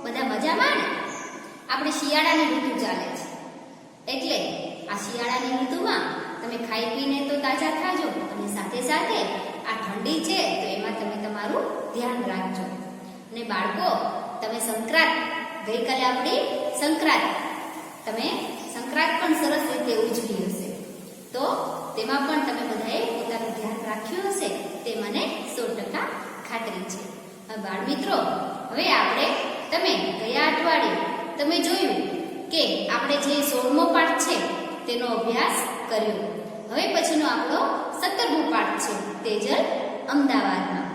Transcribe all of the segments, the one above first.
બધા મજામાં ને? આપણે શિયાળાની ઋતુ ચાલે છે, એટલે આ શિયાળાની ઋતુમાં તમે ખાઈ પીને તો તાજા થાજો, અને સાથે સાથે આ ઠંડી છે તો એમાં તમે તમારું ધ્યાન રાખજો. અને બાળકો, તમે સંક્રાંત, ગઈકાલે આપણી સંક્રાંત, તમે સંક્રાંત પણ સરસ રીતે ઉજવી હશે, તો તેમાં પણ તમે બધાએ પોતાનું ધ્યાન રાખ્યું હશે તે મને 100% ખાતરી છે. બાળ મિત્રો, હવે આપણે તમે ગયા અઠવાડિયે તમે જોયું કે આપણે જે 16મો પાઠ છે તેનો અભ્યાસ કર્યો. હવે પછીનો આપણો 17મો પાઠ છે, તેજલ અમદાવાદમાં.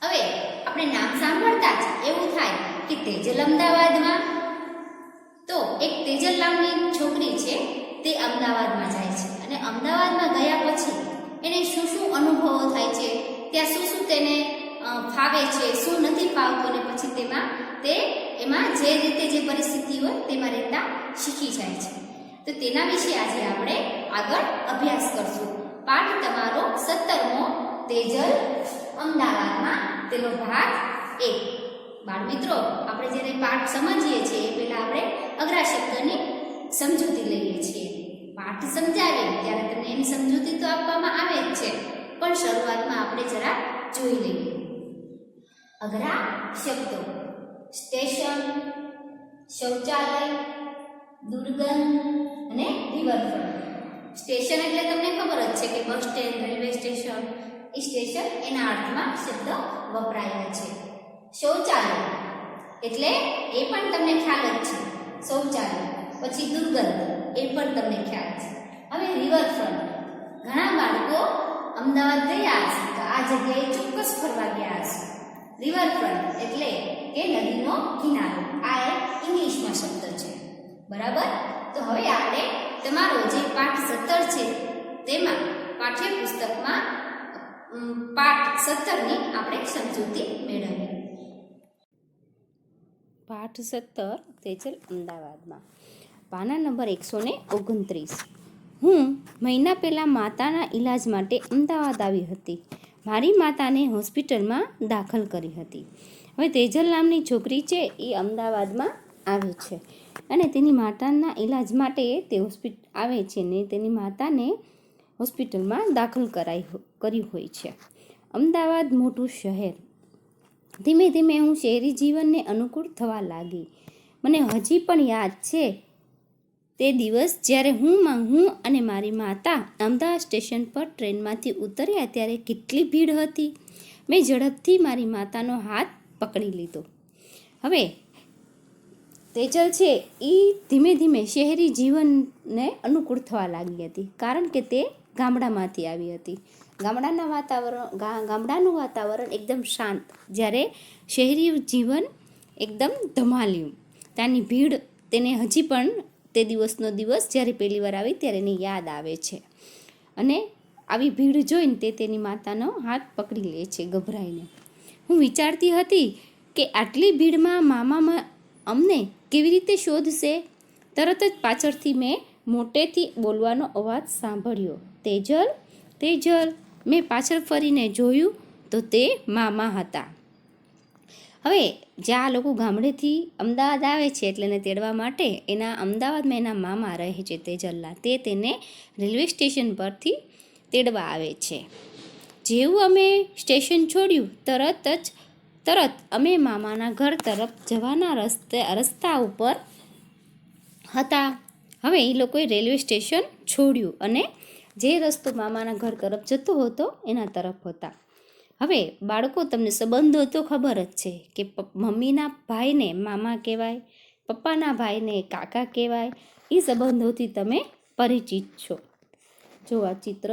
હવે આપણે નામ સાંભળતા જ એવું થાય કે તેજલ અમદાવાદમાં, તો એક તેજલ નામની છોકરી છે તે અમદાવાદમાં જાય છે, અને અમદાવાદમાં ગયા પછી એને શું શું અનુભવો થાય છે, ત્યાં શું શું તેને ફાવે છે, શું નથી ફાવતું, અને પછી એમાં જે રીતે જે પરિસ્થિતિ હોય તેમાં રહેતા શીખી જાય છે. તો તેના વિશે આજે આપણે આગળ અભ્યાસ કરશું. પાઠ તમારો 17મો, તેજલ અમદાવાદમાં, તેનો ભાગ 1. બાળ મિત્રો, આપણે જ્યારે પાઠ સમજીએ છીએ એ પહેલા આપણે અઘરા શબ્દની સમજૂતી લઈએ છીએ. પાઠ સમજાવીએ ત્યારે તમને એની સમજૂતી તો આપવામાં આવે જ છે, પણ શરૂઆતમાં આપણે જરા જોઈ લઈએ અઘરા શબ્દો. સ્ટેશન, શૌચાલય, દુર્ગંધ અને રિવરફ્રન્ટ. સ્ટેશન એટલે તમને ખબર જ છે કે બસ સ્ટેન્ડ, રેલવે સ્ટેશન. એ સ્ટેશન એના અર્થમાં શબ્દ વપરાયેલો છે. શૌચાલય એટલે એ પણ તમને ખ્યાલ જ છે, શૌચાલય. પછી દુર્ગંધ, એ પણ તમને ખ્યાલ છે. હવે રિવરફ્રન્ટ, ઘણા બાળકો અમદાવાદ ગયા હશે તો આ જગ્યાએ ચોક્કસ ફરવા ગયા હશે. રિવરફ્રન્ટ એટલે કે નદીનો કિનારો. આ એક ઇંગ્લિશમાં શબ્દ છે, બરાબર. તો હવે આપણે તમારો જે પાઠ 17 છે તેમાં પાઠ્યપુસ્તકમાં પાઠ 17ની આપણે સમજૂતી મેળવીએ. પાઠ 17, તેજલ અમદાવાદમાં. પાના નંબર 129. હું મહિના પહેલાં માતાના ઈલાજ માટે અમદાવાદ આવી હતી. મારી માતાને હોસ્પિટલમાં દાખલ કરી હતી. હવે તેજલ નામની છોકરી છે એ અમદાવાદમાં આવે છે, અને તેની માતાના ઈલાજ માટે તે આવે છે ને તેની માતાને હોસ્પિટલમાં દાખલ કર્યું હોય છે. અમદાવાદ મોટું શહેર. ધીમે ધીમે હું શહેરી જીવનને અનુકૂળ થવા લાગી. મને હજી પણ યાદ છે તે દિવસ જ્યારે હું અને મારી માતા અમદાવાદ સ્ટેશન પર ટ્રેનમાંથી ઉતર્યા ત્યારે કેટલી ભીડ હતી. મેં ઝડપથી મારી માતાનો હાથ પકડી લીધો. હવે તેજલ છે એ ધીમે ધીમે શહેરી જીવનને અનુકૂળ થવા લાગી હતી, કારણ કે તે ગામડામાંથી આવી હતી. ગામડાનું વાતાવરણ એકદમ શાંત, જ્યારે શહેરી જીવન એકદમ ધમાલ્યું. ત્યાંની ભીડ તેને હજી પણ તે દિવસનો દિવસ જ્યારે પહેલી વાર આવી ત્યારે એને યાદ આવે છે, અને આવી ભીડ જોઈને તે તેની માતાનો હાથ પકડી લે છે ગભરાઈને. હું વિચારતી હતી કે આટલી ભીડમાં મામા અમને કેવી રીતે શોધશે. તરત જ પાછળથી મેં મોટેથી બોલવાનો અવાજ સાંભળ્યો, તેજલ, તેજલ. મેં પાછળ ફરીને જોયું તો તે મામા હતા. હવે જ્યાં આ લોકો ગામડેથી અમદાવાદ આવે છે એટલે એને તેડવા માટે અમદાવાદમાં એના મામા રહે છે તેજલના, તે તેને રેલવે સ્ટેશન પરથી તેડવા આવે છે. જેવું અમે સ્ટેશન છોડ્યું તરત અમે મામાના ઘર તરફ જવાના રસ્તા ઉપર હતા. હવે એ લોકોએ રેલવે સ્ટેશન છોડ્યું અને જે રસ્તો મામાના ઘર તરફ જતો હતો એના તરફ હતા. હવે બાળકો, તમને સંબંધો તો ખબર જ છે કે મમ્મીના ભાઈને મામા કહેવાય, પપ્પાના ભાઈને કાકા કહેવાય. એ સંબંધોથી તમે પરિચિત છો. જો આ ચિત્ર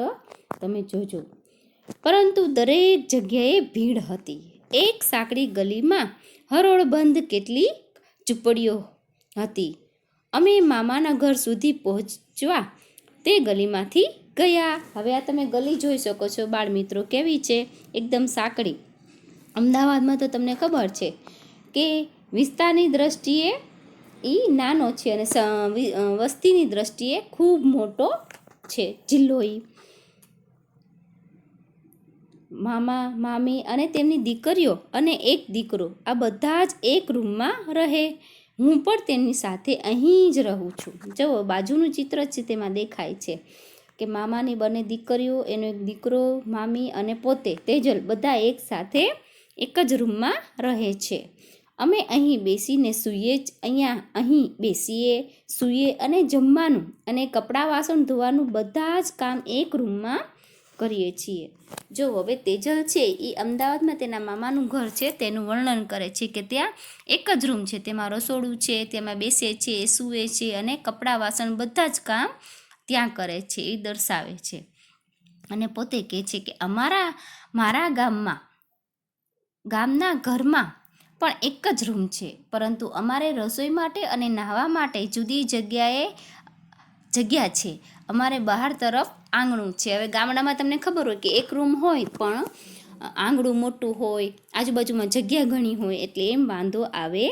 તમે જોજો. પરંતુ દરેક જગ્યાએ ભીડ હતી. એક સાંકડી ગલીમાં હરોળબંધ કેટલી ઝૂંપડીઓ હતી. અમે મામાના ઘર સુધી પહોંચવા તે ગલીમાંથી ગયા. હવે આ તમે ગલી જોઈ શકો છો બાળ મિત્રો, કેવી છે, એકદમ સાંકડી. અમદાવાદમાં તો તમને ખબર છે કે વિસ્તારની દ્રષ્ટિએ એ નાનો છે અને વસ્તીની દ્રષ્ટિએ ખૂબ મોટો છે જિલ્લો. મામા મામી અને તેમની દીકરીઓ અને એક દીકરો આ બધા જ એક રૂમમાં રહે. હું પણ તેમની સાથે અહીં જ રહું છું. જુઓ બાજુનું ચિત્ર છે તેમાં દેખાય છે કે મામાની બંને દીકરીઓ, એનો એક દીકરો, મામી અને પોતે તેજલ બધા એક સાથે એક જ રૂમમાં રહે છે. અમે અહીં બેસીને અહીં બેસીએ, સૂઈએ અને જમવાનું અને કપડાં વાસણ ધોવાનું બધા જ કામ એક રૂમમાં કરીએ છીએ. જો હવે તેજલ છે એ અમદાવાદમાં તેના મામાનું ઘર છે તેનું વર્ણન કરે છે કે ત્યાં એક જ રૂમ છે, તેમાં રસોડું છે, તેમાં બેસે છે, સૂવે છે અને કપડાં વાસણ બધા જ કામ ત્યાં કરે છે એ દર્શાવે છે. અને પોતે કહે છે કે મારા ગામના ઘરમાં પણ એક જ રૂમ છે, પરંતુ અમારે રસોઈ માટે અને નહાવા માટે જુદી જગ્યા છે. અમારે બહાર તરફ આંગણું છે. હવે ગામડામાં તમને ખબર હોય કે એક રૂમ હોય પણ આંગણું મોટું હોય, આજુબાજુમાં જગ્યા ઘણી હોય એટલે એમ વાંધો આવે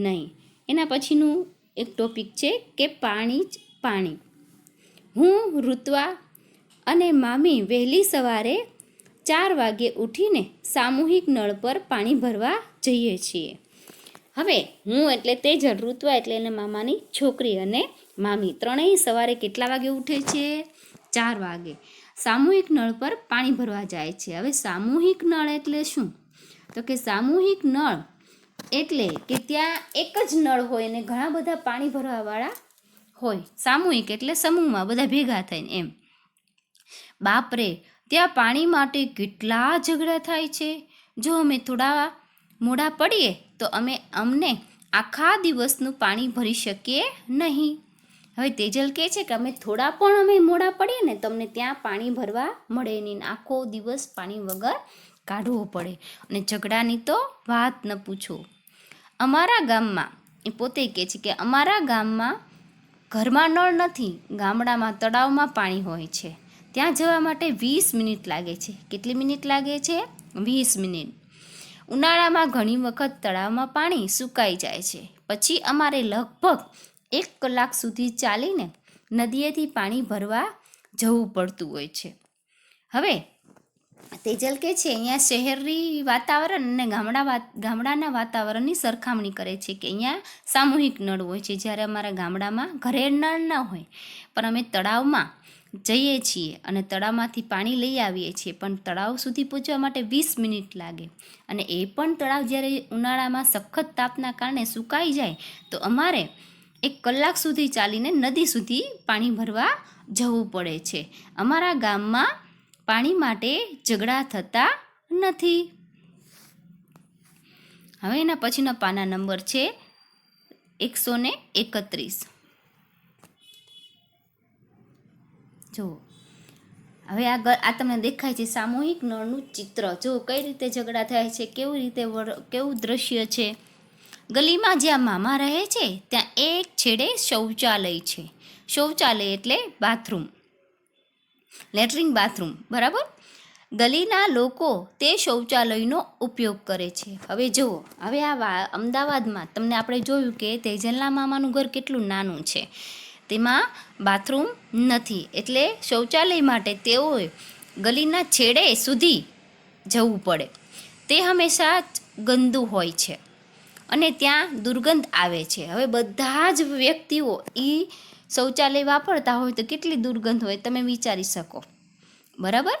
નહીં. એના પછીનું એક ટોપિક છે કે પાણી જ પાણી. હું, ઋત્વા અને મામી વહેલી સવારે 4 વાગે ઉઠીને સામૂહિક નળ પર પાણી ભરવા જઈએ છીએ. હવે હું એટલે તેજલ, ઋત્વા એટલે એના મામાની છોકરી અને મામી ત્રણેય સવારે કેટલા વાગે ઉઠે છે? 4 વાગે. સામૂહિક નળ પર પાણી ભરવા જાય છે. હવે સામૂહિક નળ એટલે શું? તો કે સામૂહિક નળ એટલે કે ત્યાં એક જ નળ હોય અને ઘણા બધા પાણી ભરવાવાળા હોય. સામૂહિક એટલે સમૂહમાં બધા ભેગા થઈને એમ. બાપરે, ત્યાં પાણી માટે કેટલા ઝઘડા થાય છે. જો અમે થોડા મોડા પડીએ તો અમને આખા દિવસનું પાણી ભરી શકીએ નહીં. હવે તેજલ કહે છે કે અમે મોડા પડીએ ને તો અમને ત્યાં પાણી ભરવા મળે નહીં, આખો દિવસ પાણી વગર કાઢવો પડે. અને ઝઘડાની તો વાત ન પૂછો. અમારા ગામમાં, એ પોતે કહે છે કે અમારા ગામમાં ઘરમાં નળ નથી, ગામડામાં તળાવમાં પાણી હોય છે. ત્યાં જવા માટે 20 મિનિટ લાગે છે. કેટલી મિનિટ લાગે છે? 20 મિનિટ. ઉનાળામાં ઘણી વખત તળાવમાં પાણી સુકાઈ જાય છે. પછી અમારે લગભગ 1 કલાક સુધી ચાલીને નદીએથી પાણી ભરવા જવું પડતું હોય છે. હવે તેજલ કહે છે અહીંયા શહેરી વાતાવરણ અને ગામડાના વાતાવરણની સરખામણી કરે છે કે અહીંયા સામૂહિક નળ હોય છે, જ્યારે અમારા ગામડામાં ઘરે નળ ન હોય, પણ અમે તળાવમાં જઈએ છીએ અને તળાવમાંથી પાણી લઈ આવીએ છીએ, પણ તળાવ સુધી પહોંચવા માટે 20 મિનિટ લાગે. અને એ પણ તળાવ જ્યારે ઉનાળામાં સખત તાપના કારણે સુકાઈ જાય તો અમારે 1 કલાક સુધી ચાલીને નદી સુધી પાણી ભરવા જવું પડે છે. અમારા ગામમાં પાણી માટે ઝઘડા થતા નથી. હવે એના પછીનો પાના નંબર છે 131. જો હવે આ તમને દેખાય છે સામૂહિક નળનું ચિત્ર. જો કઈ રીતે ઝઘડા થાય છે, કેવું દ્રશ્ય છે. ગલીમાં જ્યાં મામા રહે છે ત્યાં એક છેડે શૌચાલય છે. શૌચાલય એટલે બાથરૂમ, લેટ્રિન બાથરૂમ, બરાબર. ગલીના લોકો તે શૌચાલયનો ઉપયોગ કરે છે. હવે જુઓ, હવે આ અમદાવાદમાં તમને આપણે જોયું કે તેજલના મામાનું ઘર કેટલું નાનું છે, તેમાં બાથરૂમ નથી, એટલે શૌચાલય માટે તેઓએ ગલીના છેડે સુધી જવું પડે. તે હંમેશા જ ગંદુ હોય છે અને ત્યાં દુર્ગંધ આવે છે. હવે બધા જ વ્યક્તિઓ શૌચાલય વાપરતા હોય તો કેટલી દુર્ગંધ હોય તમે વિચારી શકો, બરાબર.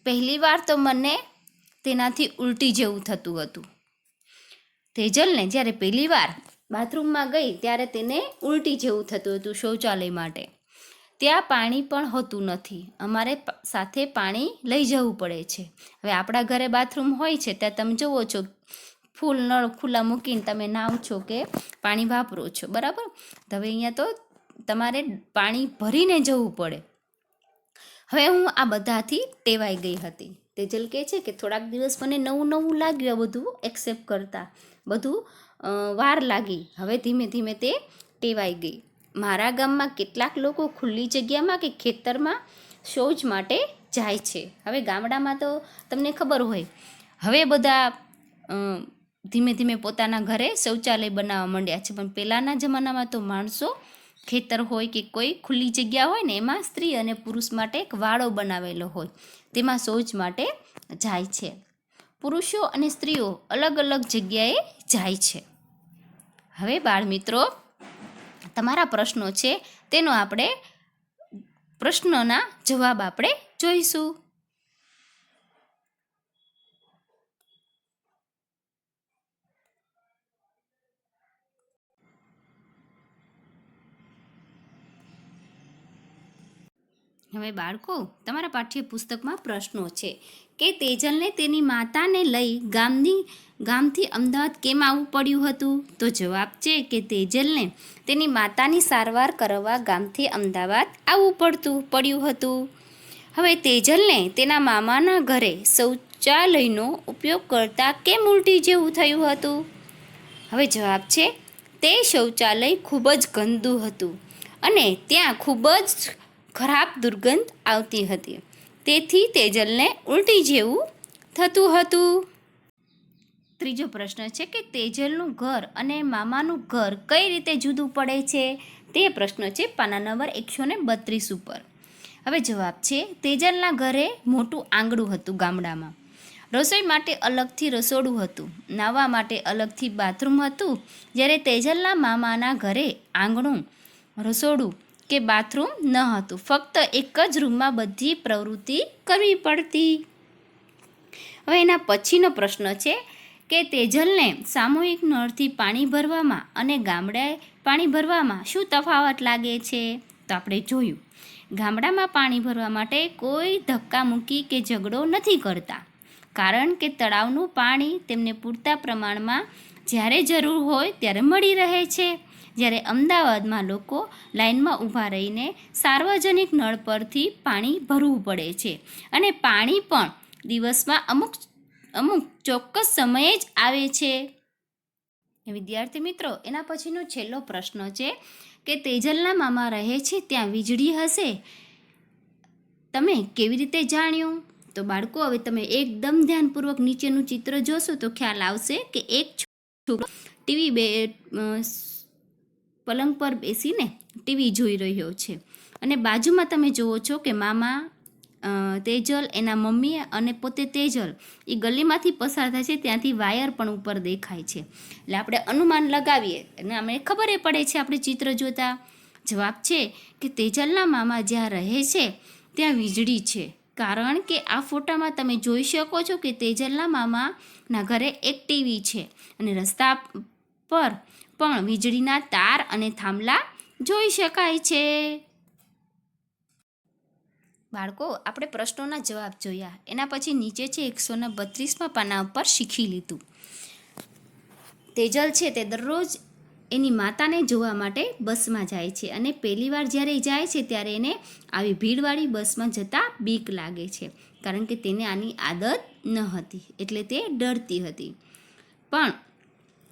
પહેલી વાર તો મને તેનાથી ઉલટી જેવું થતું હતું. તેજલને જ્યારે પહેલી વાર બાથરૂમમાં ગઈ ત્યારે તેને ઉલટી જેવું થતું હતું શૌચાલય માટે. ત્યાં પાણી પણ હોતું નથી, અમારે સાથે પાણી લઈ જવું પડે છે. હવે આપણા ઘરે બાથરૂમ હોય છે ત્યાં તમે જુઓ છો ફૂલ નળ ખુલ્લા મૂકીને તમે નાવ છો કે પાણી વાપરો છો, બરાબર. હવે અહીંયા તો તમારે પાણી ભરીને જવું પડે. હવે હું આ બધાથી ટેવાઈ ગઈ હતી. તેજલ કહે છે કે થોડાક દિવસ મને નવું લાગ્યું, બધું એક્સેપ્ટ કરતા બધું વાર લાગી. હવે ધીમે ધીમે તે ટેવાઈ ગઈ. મારા ગામમાં કેટલાક લોકો ખુલ્લી જગ્યામાં કે ખેતરમાં શૌચ માટે જાય છે. હવે ગામડામાં તો તમને ખબર હોય હવે બધા ધીમે ધીમે પોતાના ઘરે શૌચાલય બનાવવા માંડ્યા છે, પણ પહેલાંના જમાનામાં તો માણસો ખેતર હોય કે કોઈ ખુલ્લી જગ્યા હોય ને એમાં સ્ત્રી અને પુરુષ માટે એક વાડો બનાવેલો હોય, તેમાં શૌચ માટે જાય છે. પુરુષો અને સ્ત્રીઓ અલગ અલગ જગ્યાએ જાય છે. હવે બાળ મિત્રો, તમારા પ્રશ્નો છે તેનો આપણે પ્રશ્નોના જવાબ આપણે જોઈશું. હવે બાળકો, તમારા પાઠ્યપુસ્તકમાં પ્રશ્નો છે કે તેજલને તેની માતાને લઈ ગામથી અમદાવાદ કેમ આવવું પડ્યું હતું? તો જવાબ છે કે તેજલને તેની માતાની સારવાર કરવા ગામથી અમદાવાદ આવવું પડ્યું હતું. હવે તેજલને તેના મામાના ઘરે શૌચાલયનો ઉપયોગ કરતા કેમ ઉલટી જેવું થયું હતું? હવે જવાબ છે, તે શૌચાલય ખૂબ જ ગંદુ હતું અને ત્યાં ખૂબ જ ખરાબ દુર્ગંધ આવતી હતી, તેથી તેજલને ઉલટી જેવું થતું હતું. ત્રીજો પ્રશ્ન છે કે તેજલનું ઘર અને મામાનું ઘર કઈ રીતે જુદું પડે છે? તે પ્રશ્ન છે પાના નંબર 132 ઉપર. હવે જવાબ છે, તેજલના ઘરે મોટું આંગણું હતું ગામડામાં, રસોઈ માટે અલગથી રસોડું હતું, નાહવા માટે અલગથી બાથરૂમ હતું, જ્યારે તેજલના મામાના ઘરે આંગણું, રસોડું કે બાથરૂમ ન હતું, ફક્ત એક જ રૂમમાં બધી પ્રવૃત્તિ કરવી પડતી. હવે એના પછીનો પ્રશ્ન છે કે તેજલને સામૂહિક નળથી પાણી ભરવામાં અને ગામડાએ પાણી ભરવામાં શું તફાવત લાગે છે? તો આપણે જોયું, ગામડામાં પાણી ભરવા માટે કોઈ ધક્કામુક્કી કે ઝઘડો નથી કરતા, કારણ કે તળાવનું પાણી તેમને પૂરતા પ્રમાણમાં જ્યારે જરૂર હોય ત્યારે મળી રહે છે. જ્યારે અમદાવાદમાં લોકો લાઇનમાં ઊભા રહીને સાર્વજનિક નળ પરથી પાણી ભરવું પડે છે અને પાણી પણ દિવસમાં અમુક ચોક્કસ સમયે જ આવે છે. વિદ્યાર્થી મિત્રો, એના પછીનો છેલ્લો પ્રશ્ન છે કે તેજલના મામા રહે છે ત્યાં વીજળી હશે, તમે કેવી રીતે જાણ્યું? તો બાળકો, હવે તમે એકદમ ધ્યાનપૂર્વક નીચેનું ચિત્ર જોશો તો ખ્યાલ આવશે કે એક છોકરો પલંગ પર બેસીને ટીવી જોઈ રહ્યો છે અને બાજુમાં તમે જુઓ છો કે મામા તેજલ, એના મમ્મી અને પોતે તેજલ એ ગલીમાંથી પસાર થાય છે, ત્યાંથી વાયર પણ ઉપર દેખાય છે. એટલે આપણે અનુમાન લગાવીએ અને અમને ખબર પડે છે આપણે ચિત્ર જોતા. જવાબ છે કે તેજલના મામા જ્યાં રહે છે ત્યાં વીજળી છે, કારણ કે આ ફોટામાં તમે જોઈ શકો છો કે તેજલના મામાના ઘરે એક ટીવી છે અને રસ્તા પર પણ વીજળીના તાર અને થાંભલા જોઈ શકાય છે. બાળકો, આપણે પ્રશ્નોના જવાબ જોયા, એના પછી નીચે છે 132માં પાના ઉપર શીખી લીધું. તેજલ છે તે દરરોજ એની માતાને જોવા માટે બસમાં જાય છે અને પહેલીવાર જ્યારે જાય છે ત્યારે એને આવી ભીડવાળી બસમાં જતાં બીક લાગે છે, કારણ કે તેને આની આદત ન હતી, એટલે તે ડરતી હતી. પણ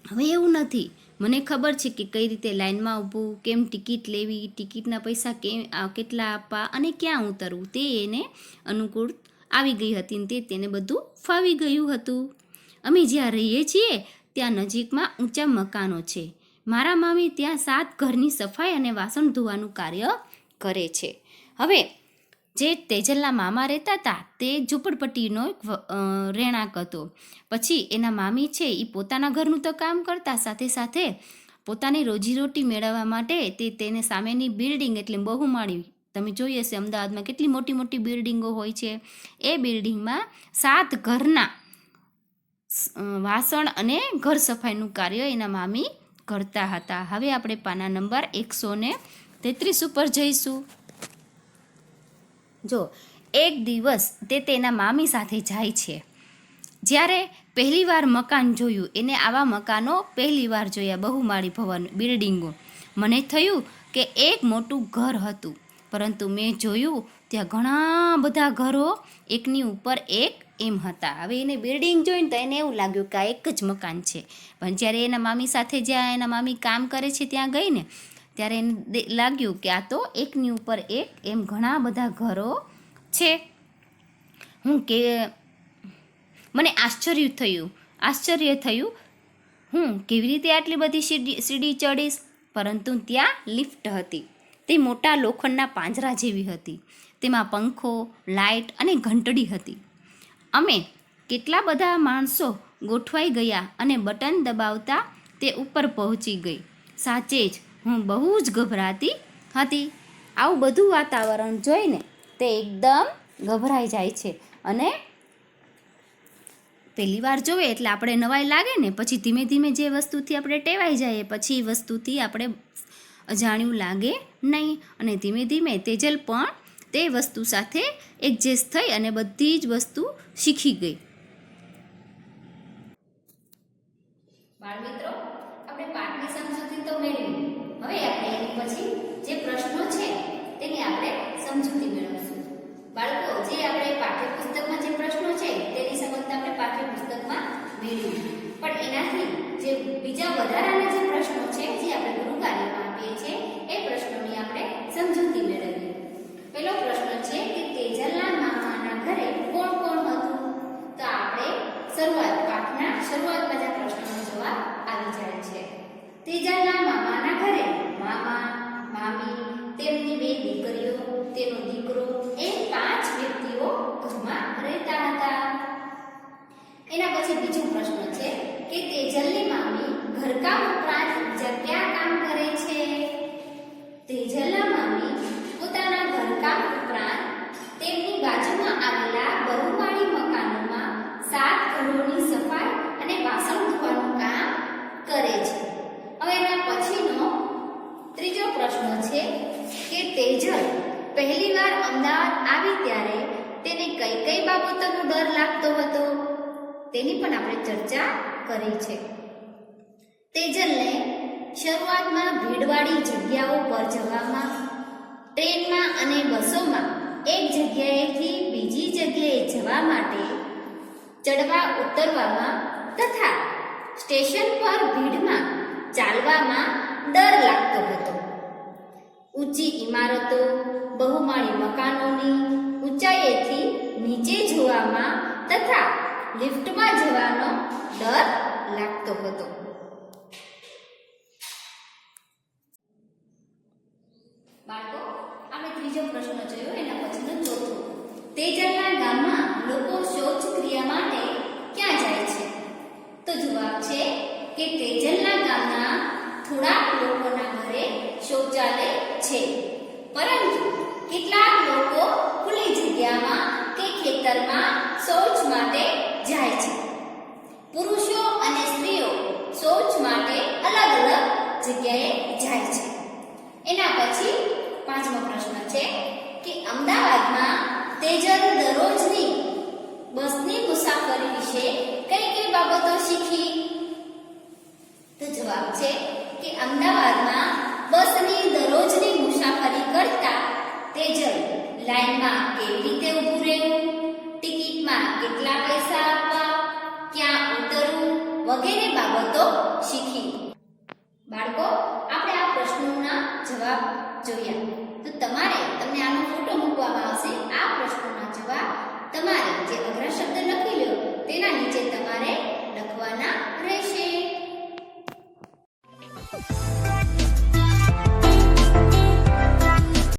હવે એવું નથી, મને ખબર છે કે કઈ રીતે લાઇનમાં ઊભું, કેમ ટિકિટ લેવી, ટિકિટના પૈસા કેટલા આપવા અને ક્યાં ઉતરવું, તે એને અનુકૂળ આવી ગઈ હતી અને તેને બધું ફાવી ગયું હતું. અમે જ્યાં રહીએ છીએ ત્યાં નજીકમાં ઊંચા મકાનો છે. મારા મામી ત્યાં 7 ઘરની સફાઈ અને વાસણ ધોવાનું કાર્ય કરે છે. હવે જે તેજલના મામા રહેતા હતા તે ઝૂંપડપટ્ટીનો રહેણાંક હતો. પછી એના મામી છે એ પોતાના ઘરનું તો કામ કરતા, સાથે સાથે પોતાની રોજીરોટી મેળવવા માટે તેને સામેની બિલ્ડિંગ, એટલે બહુમાળી, તમે જોઈ હશે અમદાવાદમાં કેટલી મોટી મોટી બિલ્ડિંગો હોય છે, એ બિલ્ડિંગમાં 7 ઘરના વાસણ અને ઘર સફાઈનું કાર્ય એના મામી કરતા હતા. હવે આપણે પાના નંબર 133 ઉપર જઈશું. જો એક દિવસ તે તેના મામી સાથે જાય છે. જ્યારે પહેલીવાર મકાન જોયું, એને આવા મકાનો પહેલીવાર જોયા, બહુમાળી ભવન બિલ્ડિંગો. મને થયું કે એક મોટું ઘર હતું, પરંતુ મેં જોયું ત્યાં ઘણા બધા ઘરો એકની ઉપર એક એમ હતા. હવે એને બિલ્ડિંગ જોઈને તો એને એવું લાગ્યું કે આ એક જ મકાન છે, પણ જ્યારે એના મામી સાથે જ્યાં એના મામી કામ કરે છે ત્યાં ગઈ ને, ત્યારે એને લાગ્યું કે આ તો એકની ઉપર એક એમ ઘણા બધા ઘરો છે. મને આશ્ચર્ય થયું હું કેવી રીતે આટલી બધી સીડી ચડીશ, પરંતુ ત્યાં લિફ્ટ હતી. તે મોટા લોખંડના પાંજરા જેવી હતી. તેમાં પંખો, લાઇટ અને ઘંટડી હતી. અમે કેટલા બધા માણસો ગોઠવાઈ ગયા અને બટન દબાવતા તે ઉપર પહોંચી ગઈ. સાચે જ હું બહુ જ ગભરાતી હતી. આવું બધું વાતાવરણ જોઈને તે એકદમ ગભરાઈ જાય છે અને પહેલી વાર જોવે એટલે આપણે નવાઈ લાગે ને, પછી ધીમે ધીમે જે વસ્તુથી આપણે ટેવાઈ જઈએ પછી એ વસ્તુથી આપણે અજાણ્યું લાગે નહીં. અને ધીમે ધીમે તેજલ પણ તે વસ્તુ સાથે એડજસ્ટ થઈ અને બધી જ વસ્તુ શીખી ગઈ. બાળમિત્રો, આપણે પાઠની સમજૂતી તો મેળવી. હવે આપણે એની પછી જે પ્રશ્નો છે તેની આપણે સમજૂતી મેળવીશું. બાળકો, જે આપણે પાઠ્યપુસ્તકમાં જે પ્રશ્નો છે તેની સમજતા આપણે પાઠ્યપુસ્તકમાં મેળવી, પણ એનાથી જે બીજા વધારાના જે પ્રશ્નો છે જે આપણે ગુરુકાર્યમાં આપીએ છીએ એ પ્રશ્નોની આપણે સમજૂતી મેળવીએ. પહેલો પ્રશ્ન છે કે તેજલના મામાના ઘરે કોણ કોણ હતું? તો આપણે પાઠના શરૂઆતમાં જ આ પ્રશ્નનો જવાબ આવી જાય છે. તેજલના મામાના ઘરે મામા, મામી, તેમની 2 દીકરીઓ, તેનો દીકરો એમ 5 વ્યક્તિઓ ઘરમાં રહેતા હતા. એના પછી બીજો પ્રશ્ન છે કે તેજલની મામી ઘરકામ ઉપરાંત બીજા ક્યાં કામ કરે છે? તેજલના મામી પોતાના ઘરકામ ઉપરાંત તેમની બાજુમાં આવેલા બહુમાળી મકાનોમાં 7 ઘરોની સફાઈ અને વાસણ ધોવાનું કામ કરે છે. હવે એના પછીનો ત્રીજો પ્રશ્ન છે કે તેજલ પહેલીવાર અમદાવાદ આવી ત્યારે તેને કઈ કઈ બાબતોનો ડર લાગતો હતો? તેની પણ આપણે ચર્ચા કરી છે. તેજલને શરૂઆતમાં ભીડવાળી જગ્યાઓ પર જવામાં, ટ્રેનમાં અને બસોમાં એક જગ્યાએથી બીજી જગ્યાએ જવા માટે ચડવા ઉતરવામાં તથા સ્ટેશન પર ભીડમાં ચાલવામાં ડર લાગતો હતો. ઊંચી ઇમારતો, બહુમાળી મકાનોની ઊંચાઈએથી નીચે જોવામાં તથા લિફ્ટમાં જવાનો ડર લાગતો હતો. બાળકો, આપણે ત્રીજો પ્રશ્ન જોયો, એના પછીનો ચોથો. તેજલના ગામમાં લોકો શૌચ ક્રિયા માટે ક્યાં જાય છે? તો જવાબ છે કે તેજલના ગામના થોડાક લોકોના ઘરે શૌચાલય છે, પરંતુ કેટલાક લોકો ખુલ્લી જગ્યામાં કે ખેતરમાં શૌચ માટે જાય છે. પુરુષો અને સ્ત્રીઓ શૌચ માટે અલગ અલગ જગ્યાએ જાય છે. એના પછી 5મો પ્રશ્ન છે કે અમદાવાદમાં તેજલ દરરોજની બસની મુસાફરી વિશે કઈ કઈ બાબતો શીખી? તો જવાબ છે કે અમદાવાદમાં બસની દરરોજની મુસાફરી કરતા તેજલ લાઈનમાં કેવી રીતે ઊભું રહેવું, ટિકિટમાં કેટલા પૈસા આપવા, ક્યાં ઉતરવું વગેરે બાબતો શીખી. બાળકો,